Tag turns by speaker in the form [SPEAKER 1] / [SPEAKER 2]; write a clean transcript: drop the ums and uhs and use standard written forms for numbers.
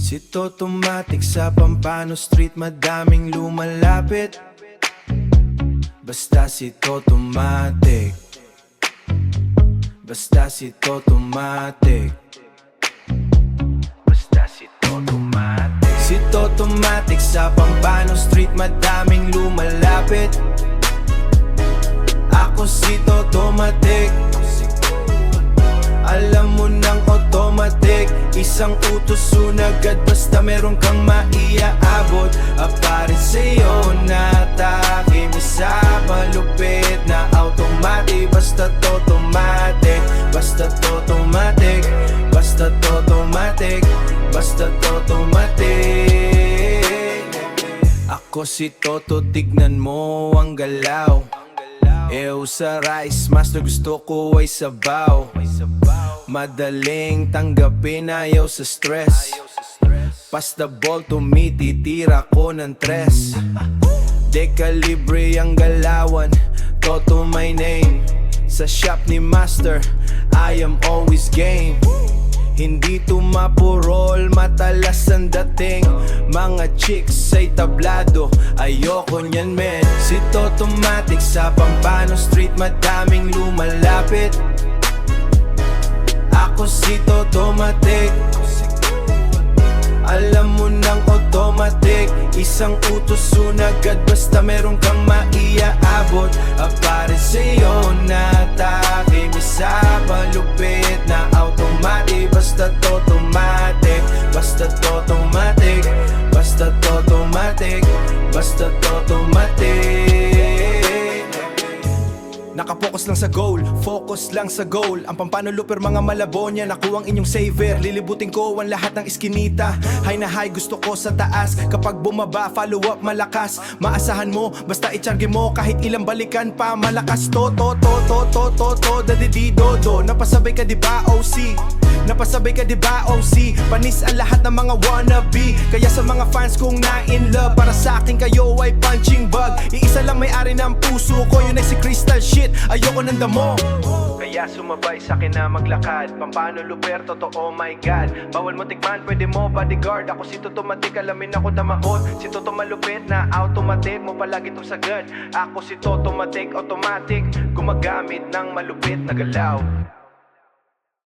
[SPEAKER 1] Si Totomatic sa Pampano Street, madaming lumalapit. Basta si Totomatic. Basta si Totomatic. Basta si Totomatic. Si Totomatic sa Pampano Street, madaming lumalapit. Ako si Totomatic. Alam mo ng automatic, isang utos agad basta meron kang maiaabot. Apare sa'yo na atake, misa malupit na automatic. Basta Totomatic, basta Totomatic, basta Totomatic, basta Totomatic. Ako si Toto, tignan mo ang galaw. Sa rice, master gusto ko ay sabaw. Madaling tanggapin, ayaw sa stress. Pass the ball, tumititira ko ng tres. Dekalibre ang galawan, Toto my name. Sa shop ni master, I am always game. Hindi tumapurol, matalas ang dating. Mga chicks ay tablado, ayoko niyan men. Si Totomatic sa Pampano Street, madaming lumalapit. Ako si Totomatic. Alam mo ng automatic, isang utos agad basta meron kang maiaabot. Apare sa'yo na atake, misa malupit na automatic. Basta Totomatic, basta Totomatic, basta Totomatic, basta Totomatic. Nakapokus lang sa goal, focus lang sa goal. Ang Pampano Looper, mga Malabonya, nakuha ang inyong saver. Lilibutin ko ang lahat ng iskinita. High na high, gusto ko sa taas. Kapag bumaba, follow up malakas. Maasahan mo, basta itsarge mo. Kahit ilang balikan pa, malakas to. Dadididodo. Napasabay ka diba OC? Napasabay ka diba OC? Panis ang lahat ng mga wannabe. Kaya sa mga fans kong na-in love, para sa akin kayo ay punching bag. Iisa lang may-ari ng puso ko, yun ay si Crystal shit. Ayoko ng damo. Kaya sumabay sa akin na maglakad. Pampano Looper, totoo, oh my god. Bawal mo tikman, pwede mo bodyguard. Ako si Totomatic, alamin ako na maot. Si Toto malupit na automatic, mo palagi itong sagad. Ako si Totomatic, automatic, gumagamit ng malupit na galaw.